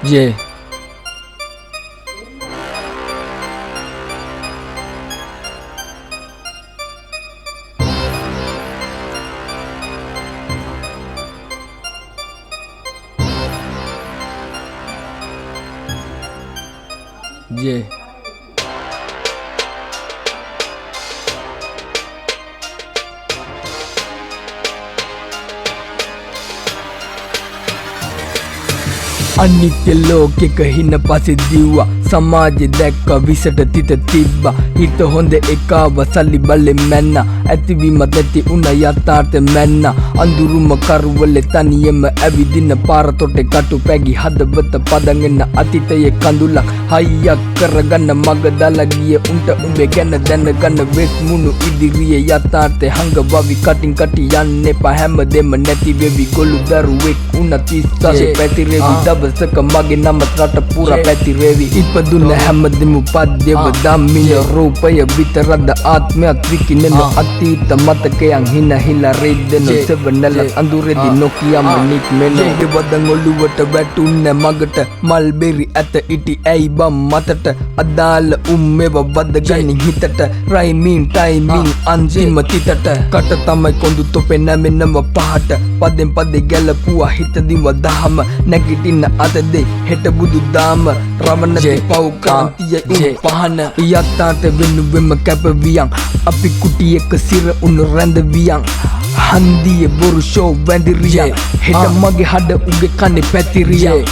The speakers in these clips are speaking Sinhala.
Yeah. Yeah. අනිත්‍ය ලෝකෙක හින පස්සේ දිව්වා සමාජෙ දැක්ක විසට තිත තිබ්බා හිත හොඳ එකාව සල්ලි බලෙන් මැන්නා ඇතිවීමත් නැති උන යථාර්ථ මැන්නා අඳුරුම කරුවල තනියම ඇවිදින පාරතොටේ කටු පැගි හදවත පදගෙන අතීතයේ කඳුලක් හයියක් කරගන්න මග දාලා ගිය උන්ට උඹේ ගැන දැනගන්න වෙස් මුණු ඉදිරියේ යථාර්ථය හංගවවි කටින් කටි යන්න එපා හැමදෙම නැති වෙවි ගොළු දරුවෙක් උන 30 පැතිරෙවි දවසක මගේ නම රට පුරා පැතිරෙවි ඉපදුන හැමදෙම පද්‍යව දම්මින රූපය විතරද ආත්මයක් විකිනෙන අතීත මතකයන් හින හිලා රෙද්දෙන සෙවනල අඳුරෙදි නොකියම නික්මෙන දෙවදන් ඔළුවට වැටුන්න මගට මල්බෙරි ඇත ඉටි ඇයි බම් මතට අදාළ උම්මෙව වදගනි හිතට රයිමින් ටයිමින් අන්තිම තිතට කට තමයි කොඳු තොපේ නැමෙනම පහට පදෙන් පදේ ගැලපුවා හිතදිව දහම නැගිටින්න අතදේ හෙට බුදු දාම රවණති පව් කාන්තිය පහන යත්තාට වෙනුවෙම කැපවියන් අපි කුටියක සිර උණු රැඳවියන් හන්දියේ බොරු ෂෝ වැඳිරියන් හෙට මගේ හඩ උගේ කනේ පැතිරියන්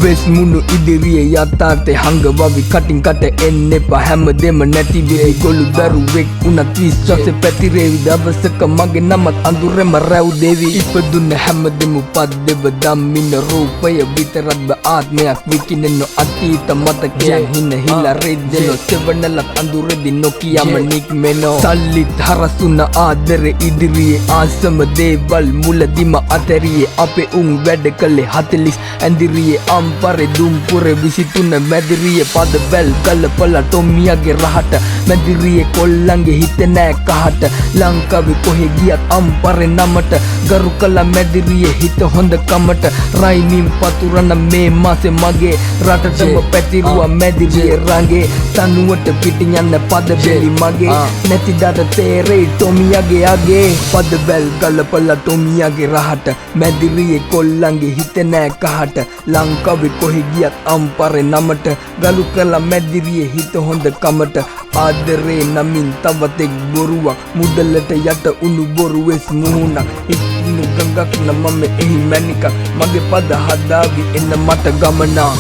වෙස් මුණු ඉදිරියේ යථාර්ථය හංගවවි කටින් කට එන්න එපා හැමදෙම නැති වෙයි ගොළු දරුවෙක් උනත් විශ්වාසෙ පැතිරෙවි දවසක මගේ නමත් අඳුරෙම රැව් දෙවි ඉපදුන හැමදෙම පද්දෙව දම්මින රූපය විතරක්ද ආත්මයක් විකිනෙන අතීත මතකයන් හින හිලා රෙද්දෙන සෙවනලත් අඳුරෙදි නොකියම නික්මෙනෝ සල්ලිත් හරසුන ආදරේ ඉදිරියේ ආසම දේවල් මුලදිම අතරියේ අපේ උන් වැඩ කළේ 40 ඇඳිරියේ අම්පරේ දුම්පුරේ 23 මැදිරියේ පද බැල් ගලපලා ටොමියගේ රහට මැදිරියේ කොල්ලන්ගේ හිත නෑ කහට ලංකාවේ කොහෙ ගියත් අම්පරේ නමට ගරු කළා මැදිරියේ හිත හොඳ කමට රයිමින් පතුරන මේ මාසේ මගේ රටටම පැතිරුවා මැදිරියේ රංගේ තනුවට පිටින් යන පද බෙලි මගේ නැති දඩ තේරේ ටොමියගේ අගේ පද බැල් ගලපලා ටොමියගේ රහට මැදිරියේ කොල්ලන්ගේ හිත නෑ කහට ලංකාවේ කොහෙ ගියත් අම්පරේ නමට ගලු කළා මැදිරියේ හිත හොඳ කමට ආදරේ නමින් තවතෙක් බොරුවක් මුදලට යට උණු බොරු වෙස් මුහුණක් ඉක්ිනු ගඟක් නමම එහි මැනිකක් මගේ පද හදාවි එන්න මට ගමනා